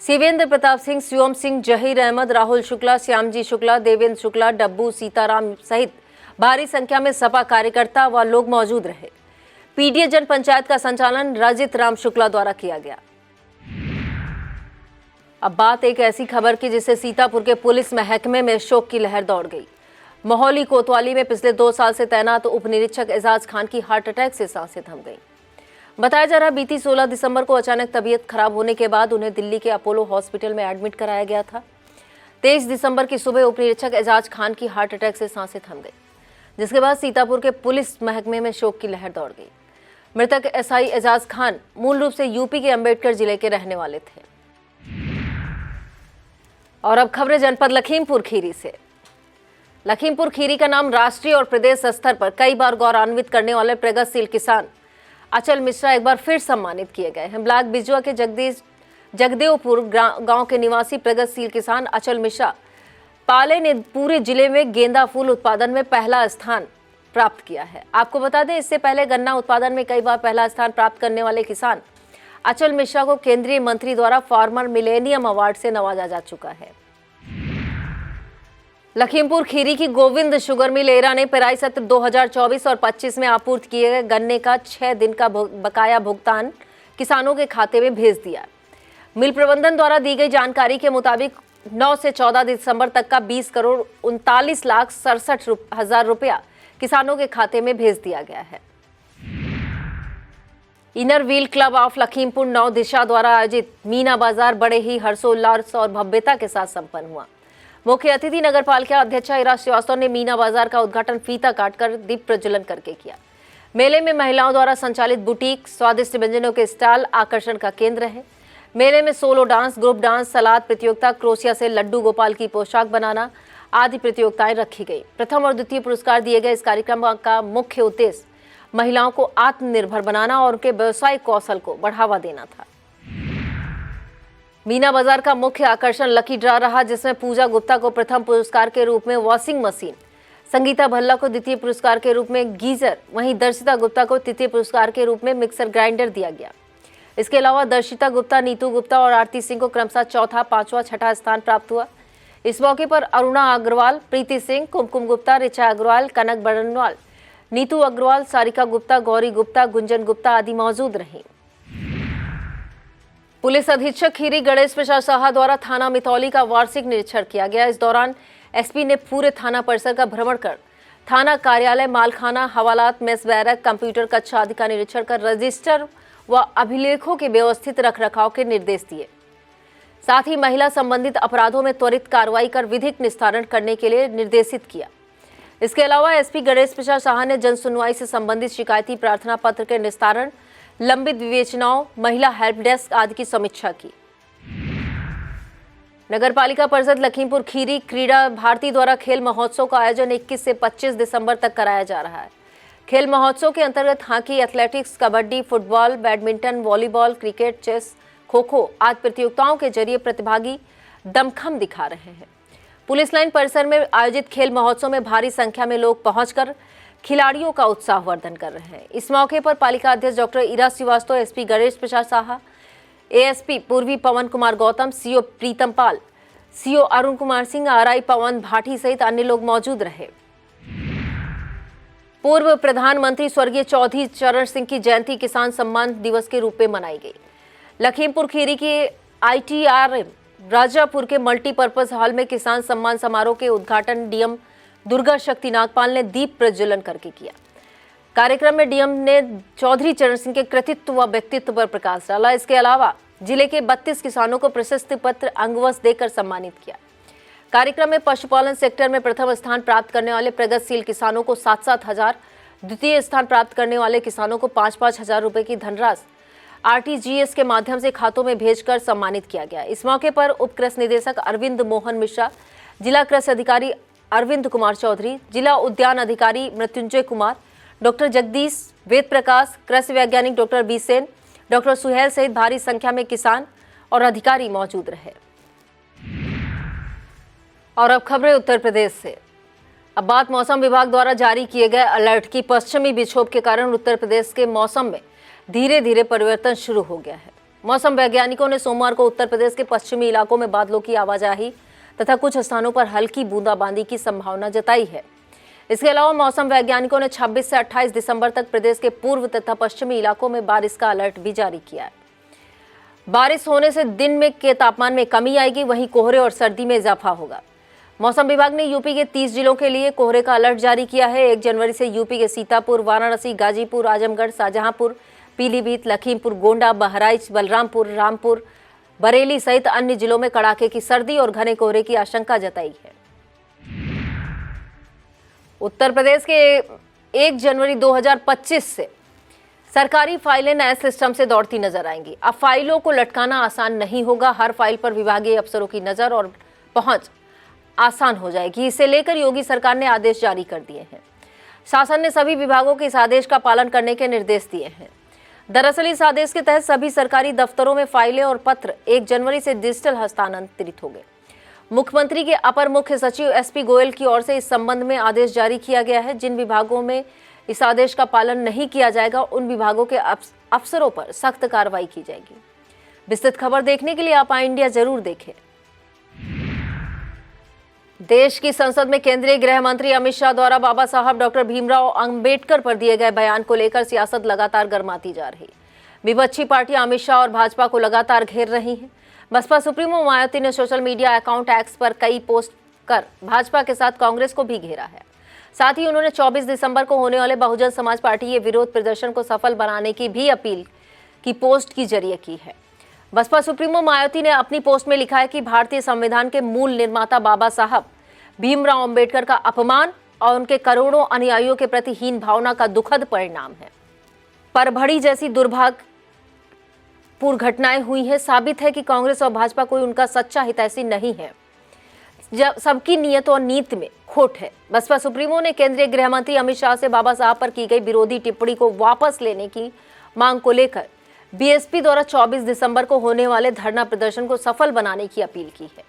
शिवेंद्र प्रताप सिंह, शिवम सिंह, जहीर अहमद, राहुल शुक्ला, श्यामजी शुक्ला, देवेंद्र शुक्ला, डब्बू सीताराम सहित भारी संख्या में सपा कार्यकर्ता व लोग मौजूद रहे। पीडीए जन पंचायत का संचालन रजित राम शुक्ला द्वारा किया गया। अब बात एक ऐसी खबर की जिससे सीतापुर के पुलिस महकमे में शोक की लहर दौड़ गई। मोहाली कोतवाली में पिछले 2 साल से तैनात उप निरीक्षक एजाज खान की हार्ट अटैक से सांसें थम गई। बताया जा रहा बीती 16 दिसंबर को अचानक तबीयत खराब होने के बाद उन्हें दिल्ली के अपोलो हॉस्पिटल में एडमिट कराया गया था। 23 दिसंबर की सुबह उप निरीक्षक एजाज खान की हार्ट अटैक से सांसें थम गई, जिसके बाद सीतापुर के पुलिस महकमे में शोक की लहर दौड़ गई। मृतक एसआई एजाज खान मूल रूप से यूपी के अंबेडकर जिले के रहने वाले थे। और अब खबरें जनपद लखीमपुर खीरी से। लखीमपुर खीरी का नाम राष्ट्रीय और प्रदेश स्तर पर कई बार गौरवान्वित करने वाले प्रगतिशील किसान अचल मिश्रा एक बार फिर सम्मानित किए गए हैं। ब्लॉक बिजुआ के जगदेवपुर गांव के निवासी प्रगतिशील किसान अचल मिश्रा पाले ने पूरे जिले में गेंदा फूल उत्पादन में पहला स्थान प्राप्त किया है। आपको बता दें, इससे पहले गन्ना उत्पादन में कई बार पहला स्थान प्राप्त करने वाले किसान अचल मिश्रा को केंद्रीय मंत्री द्वारा फार्मर मिलेनियम अवार्ड से नवाजा जा चुका है। लखीमपुर खीरी की गोविंद शुगर मिल एरा ने पेराई सत्र 2024 और 25 में आपूर्ति किए गए गन्ने का 6 दिन का बकाया भुगतान किसानों के खाते में भेज दिया। मिल प्रबंधन द्वारा दी गई जानकारी के मुताबिक 9 से 14 दिसंबर तक का 20,39,67,000 रुपया किसानों के खाते में भेज दिया गया है। Inner wheel club of Lakhimpur 9 दिशा द्वारा आयोजित मीना बाजार बड़े ही हर्षोल्लास और भव्यता के साथ संपन्न हुआ। मुख्य अतिथि नगर पालिका अध्यक्षा इरा श्रीवास्तव ने मीना बाजार का उद्घाटन फीता काटकर दीप प्रज्वलन करके किया। मेले में महिलाओं द्वारा संचालित बुटीक, स्वादिष्ट व्यंजनों के स्टॉल आकर्षण का केंद्र है। मेले में सोलो डांस, ग्रुप डांस, सलाद प्रतियोगिता, क्रोशिया से लड्डू गोपाल की पोशाक बनाना आदि प्रतियोगिताएं रखी गई। प्रथम और द्वितीय पुरस्कार दिए गए। इस कार्यक्रम का मुख्य उद्देश्य महिलाओं को आत्मनिर्भर बनाना और उनके व्यवसायिक कौशल को बढ़ावा देना था। मीना बाजार का मुख्य आकर्षण लकी ड्रा रहा, जिसमें पूजा गुप्ता को प्रथम पुरस्कार के रूप में वॉशिंग मशीन, संगीता भल्ला को द्वितीय पुरस्कार के रूप में गीजर, वहीं दर्शिता गुप्ता को तृतीय पुरस्कार के रूप में मिक्सर ग्राइंडर दिया गया। इसके अलावा दर्शिता गुप्ता, नीतू गुप्ता और आरती सिंह को क्रमशः चौथा, पांचवा, छठा स्थान प्राप्त हुआ। इस मौके पर अरुणा अग्रवाल, प्रीति सिंह, कुमकुम गुप्ता, रिचा अग्रवाल, कनक बरनवाल, नीतू अग्रवाल, सारिका गुप्ता, गौरी गुप्ता, गुंजन गुप्ता आदि मौजूद रहीं। पुलिस अधीक्षक खीरी गणेश प्रसाद साहा द्वारा थाना मितौली का वार्षिक निरीक्षण किया गया। इस दौरान एसपी ने पूरे थाना परिसर का भ्रमण कर थाना कार्यालय, मालखाना, हवालात, मेस बैरक, कंप्यूटर कक्ष आदि का निरीक्षण कर रजिस्टर व अभिलेखों के व्यवस्थित रखरखाव के निर्देश दिए। साथ ही महिला संबंधित अपराधों में त्वरित कार्रवाई कर विधिक निस्तारण करने के लिए निर्देशित किया। इसके अलावा एसपी गणेश प्रसाद साहा ने जन सुनवाई से संबंधित शिकायती प्रार्थना पत्र के निस्तारण, लंबित विवेचनाओं, महिला हेल्प डेस्क आदि की समीक्षा की। नगर पालिका परिषद लखीमपुर खीरी क्रीड़ा भारती द्वारा खेल महोत्सव का आयोजन 21 से 25 दिसंबर तक कराया जा रहा है। खेल महोत्सव के अंतर्गत hockey, athletics, kabaddi, football, badminton, volleyball, cricket, chess, kho kho आदि प्रतियोगिताओं के जरिए प्रतिभागी दमखम दिखा रहे हैं। पुलिस लाइन परिसर में आयोजित खेल महोत्सव में भारी संख्या में लोग पहुंचकर खिलाड़ियों का उत्साहवर्धन कर रहे हैं। इस मौके पर पालिका अध्यक्ष डॉक्टर इरा श्रीवास्तव, एसपी गणेश प्रसाद साहा, एएसपी पूर्वी पवन कुमार गौतम, सीओ प्रीतम पाल, सीओ अरुण कुमार सिंह, आरआई पवन भाटी सहित अन्य लोग मौजूद रहे। पूर्व प्रधानमंत्री स्वर्गीय चौधरी चरण सिंह की जयंती किसान सम्मान दिवस के रूप में मनाई गई। लखीमपुर खीरी के आईटीआरएम राजापुर के मल्टीपर्पज हॉल में किसान सम्मान समारोह के उद्घाटन डीएम दुर्गा शक्ति नागपाल ने दीप प्रज्वलन करके किया। कार्यक्रम में डीएम ने चौधरी चरण सिंह के कृतित्व व व्यक्तित्व पर प्रकाश डाला। इसके अलावा जिले के 32 किसानों को प्रशस्ति पत्र अंगवश देकर सम्मानित किया। कार्यक्रम में पशुपालन सेक्टर में प्रथम स्थान प्राप्त करने वाले प्रगतिशील किसानों को 7-7 हजार, द्वितीय स्थान प्राप्त करने वाले किसानों को 5-5 हजार रुपए की धनराशि आरटीजीएस के माध्यम से खातों में भेजकर सम्मानित किया गया। इस मौके पर उप कृषि निदेशक अरविंद मोहन मिश्रा, जिला कृषि अधिकारी अरविंद कुमार चौधरी, जिला उद्यान अधिकारी मृत्युंजय कुमार, डॉक्टर जगदीश वेद प्रकाश, कृषि वैज्ञानिक doctor B Sen, doctor Suhel सहित भारी संख्या में किसान और अधिकारी मौजूद रहे। और अब खबरें उत्तर प्रदेश से। अब बात मौसम विभाग द्वारा जारी किए गए अलर्ट की। पश्चिमी विक्षोभ के कारण उत्तर प्रदेश के मौसम में धीरे धीरे परिवर्तन शुरू हो गया है। मौसम वैज्ञानिकों ने सोमवार को उत्तर प्रदेश के पश्चिमी इलाकों में बादलों की आवाजाही तथा कुछ स्थानों पर हल्की बूंदाबांदी की संभावना जताई है। इसके अलावा मौसम वैज्ञानिकों ने 26 से 28 दिसंबर तक प्रदेश के पूर्व तथा पश्चिमी इलाकों में बारिश का अलर्ट भी जारी किया है। बारिश होने से दिन में के तापमान में कमी आएगी, वहीं कोहरे और सर्दी में इजाफा होगा। मौसम विभाग ने यूपी के 30 जिलों के लिए कोहरे का अलर्ट जारी किया है। 1 जनवरी से यूपी के सीतापुर, वाराणसी, गाजीपुर, आजमगढ़, शाहजहांपुर, पीलीभीत, लखीमपुर, गोंडा, बहराइच, बलरामपुर, रामपुर, बरेली सहित अन्य जिलों में कड़ाके की सर्दी और घने कोहरे की आशंका जताई है। उत्तर प्रदेश के 1 जनवरी 2025 से सरकारी फाइलें नए सिस्टम से दौड़ती नजर आएंगी। अब फाइलों को लटकाना आसान नहीं होगा। हर फाइल पर विभागीय अफसरों की नजर और पहुंच आसान हो जाएगी। इसे लेकर योगी सरकार ने आदेश जारी कर दिए हैं। शासन ने सभी विभागों के इस आदेश का पालन करने के निर्देश दिए हैं। दरअसल इस आदेश के तहत सभी सरकारी दफ्तरों में फाइलें और पत्र 1 जनवरी से डिजिटल हस्तांतरित हो गए। मुख्यमंत्री के अपर मुख्य सचिव एसपी गोयल की ओर से इस संबंध में आदेश जारी किया गया है। जिन विभागों में इस आदेश का पालन नहीं किया जाएगा, उन विभागों के अफसरों पर सख्त कार्रवाई की जाएगी। विस्तृत खबर देखने के लिए आप आई इंडिया जरूर देखें। देश की संसद में केंद्रीय गृह मंत्री अमित शाह द्वारा बाबा साहब डॉक्टर भीमराव अंबेडकर पर दिए गए बयान को लेकर सियासत लगातार गर्माती जा रही। विपक्षी पार्टियां अमित शाह और भाजपा को लगातार घेर रही हैं। बसपा सुप्रीमो मायावती ने सोशल मीडिया अकाउंट एक्स पर कई पोस्ट कर भाजपा के साथ कांग्रेस को भी घेरा है। साथ ही उन्होंने 24 दिसंबर को होने वाले बहुजन समाज पार्टी के विरोध प्रदर्शन को सफल बनाने की भी अपील की पोस्ट के जरिए की है। बसपा सुप्रीमो मायावती ने अपनी पोस्ट में लिखा है कि भारतीय संविधान के मूल निर्माता बाबा साहब भीमराव अंबेडकर का अपमान और उनके करोड़ों अनुयायियों के प्रति हीन भावना का दुखद परिणाम है। परभड़ी जैसी दुर्भाग्यपूर्ण घटनाएं हुई हैं। साबित है कि कांग्रेस और भाजपा कोई उनका सच्चा हितैषी नहीं है। जब सबकी नीयत और नीति में खोट है। बसपा सुप्रीमो ने केंद्रीय गृह मंत्री अमित शाह से बाबा साहब पर की गई विरोधी टिप्पणी को वापस लेने की मांग को लेकर बीएसपी द्वारा 24 दिसंबर को होने वाले धरना प्रदर्शन को सफल बनाने की अपील की है।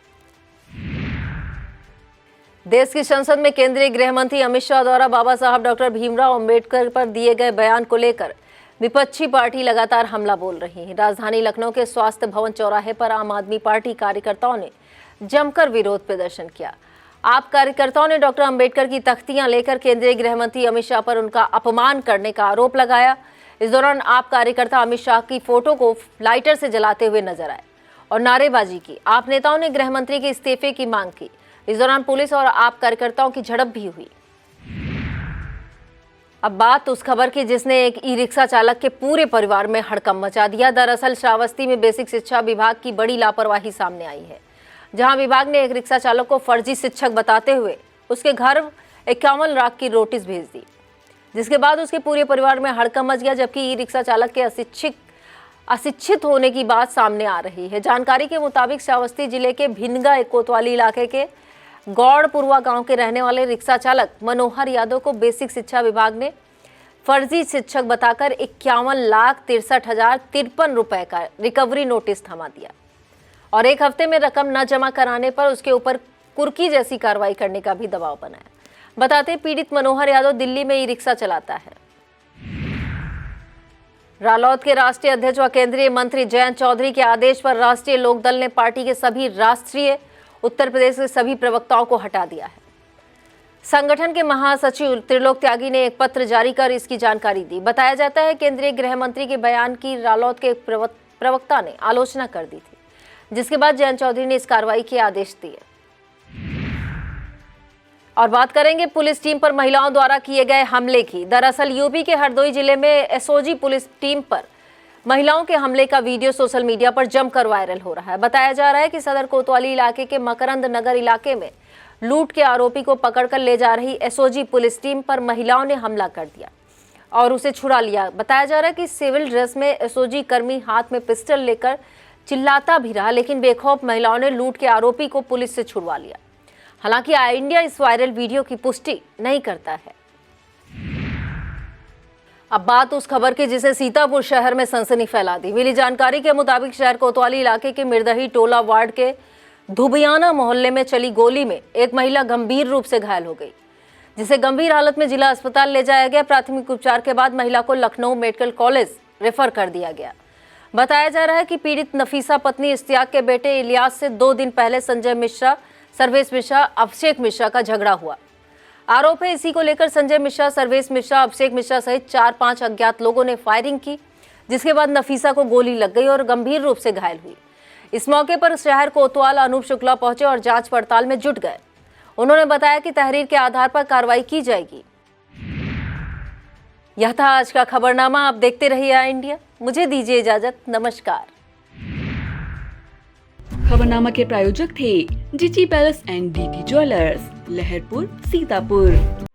देश की संसद में केंद्रीय गृह मंत्री अमित शाह द्वारा बाबा साहब डॉक्टर भीमराव अंबेडकर पर दिए गए बयान को लेकर विपक्षी पार्टी लगातार हमला बोल रही है। राजधानी लखनऊ के स्वास्थ्य भवन चौराहे पर आम आदमी पार्टी कार्यकर्ताओं ने जमकर विरोध प्रदर्शन किया। आप कार्यकर्ताओं ने डॉक्टर अंबेडकर की तख्तियां लेकर केंद्रीय गृह मंत्री अमित शाह पर उनका अपमान करने का आरोप लगाया। इस दौरान आप कार्यकर्ता अमित शाह की फोटो को लाइटर से जलाते हुए नजर आए और नारेबाजी की। आप नेताओं ने गृह मंत्री के इस्तीफे की मांग की। इस दौरान पुलिस और आप कार्यकर्ताओं की झड़प भी हुई। अब बात उस खबर की जिसने एक ई रिक्शा चालक के पूरे परिवार में हड़कंप मचा दिया। दरअसल श्रावस्ती में बेसिक शिक्षा विभाग की बड़ी लापरवाही सामने आई है, जहां विभाग ने एक रिक्शा चालक को फर्जी शिक्षक बताते हुए उसके घर 51 लाख की नोटिस भेज दी, जिसके बाद उसके पूरे परिवार में हड़कंप मच गया। जबकि ई रिक्शा चालक के अशिक्षित होने की बात सामने आ रही है। जानकारी के मुताबिक श्रावस्ती जिले के भिनगा कोतवाली इलाके के गौड़पुरवा गांव के रहने वाले रिक्शा चालक मनोहर यादव को बेसिक शिक्षा विभाग ने फर्जी शिक्षक बताकर 51,63,053 रुपए का रिकवरी नोटिस थमा दिया और 1 हफ्ते में रकम न जमा कराने पर उसके ऊपर कुर्की जैसी कार्रवाई करने का भी दबाव बनाया। बताते पीड़ित मनोहर यादव दिल्ली में ई रिक्शा चलाता है। रालोद के राष्ट्रीय अध्यक्ष व केंद्रीय मंत्री जयंत चौधरी के आदेश पर राष्ट्रीय लोकदल ने पार्टी के सभी राष्ट्रीय उत्तर प्रदेश के सभी प्रवक्ताओं को हटा दिया है। संगठन के महासचिव त्रिलोक त्यागी ने एक पत्र जारी कर इसकी जानकारी दी। बताया जाता है केंद्रीय गृह मंत्री के बयान की रालोद के प्रवक्ता ने आलोचना कर दी थी, जिसके बाद जयंत चौधरी ने इस कार्रवाई के आदेश दिए। और बात करेंगे पुलिस टीम पर महिलाओं द्वारा किए गए हमले की। दरअसल यूपी के हरदोई जिले में एसओजी पुलिस टीम पर महिलाओं के हमले का वीडियो सोशल मीडिया पर जमकर वायरल हो रहा है। बताया जा रहा है कि सदर कोतवाली इलाके के मकरंद नगर इलाके में लूट के आरोपी को पकड़कर ले जा रही एसओजी पुलिस टीम पर महिलाओं ने हमला कर दिया और उसे छुड़ा लिया। बताया जा रहा है कि सिविल ड्रेस में एसओजी कर्मी हाथ में पिस्टल लेकर चिल्लाता भी रहा, लेकिन बेखौफ महिलाओं ने लूट के आरोपी को पुलिस से छुड़वा लिया। हालांकि आई इंडिया इस वायरल वीडियो की पुष्टि नहीं करता है। अब बात उस खबर की जिसे सीतापुर शहर में सनसनी फैला दी। मिली जानकारी के मुताबिक शहर कोतवाली इलाके के मिर्दही टोला वार्ड के धुबियाना मोहल्ले में चली गोली में एक महिला गंभीर रूप से घायल हो गई, जिसे गंभीर हालत में जिला अस्पताल ले जाया गया। प्राथमिक उपचार के बाद महिला को लखनऊ मेडिकल कॉलेज रेफर कर दिया गया। बताया जा रहा है कि पीड़ित नफीसा पत्नी इश्तियाक के बेटे इलियास से 2 दिन पहले संजय मिश्रा, सर्वेश मिश्रा, अभिषेक मिश्रा का झगड़ा हुआ। आरोप है इसी को लेकर संजय मिश्रा, सर्वेश मिश्रा, अभिषेक मिश्रा सहित 4-5 अज्ञात लोगों ने फायरिंग की, जिसके बाद नफीसा को गोली लग गई और गंभीर रूप से घायल हुई। इस मौके पर शहर कोतवाल अनूप शुक्ला पहुंचे और जांच पड़ताल में जुट गए। उन्होंने बताया कि तहरीर के आधार पर कार्रवाई की जाएगी। यह था आज का खबरनामा। आप देखते रहिए आई इंडिया। मुझे दीजिए इजाजत। नमस्कार। खबरनामा के प्रायोजक थे GT palace and DT jewellers, Laharpur, Sitapur.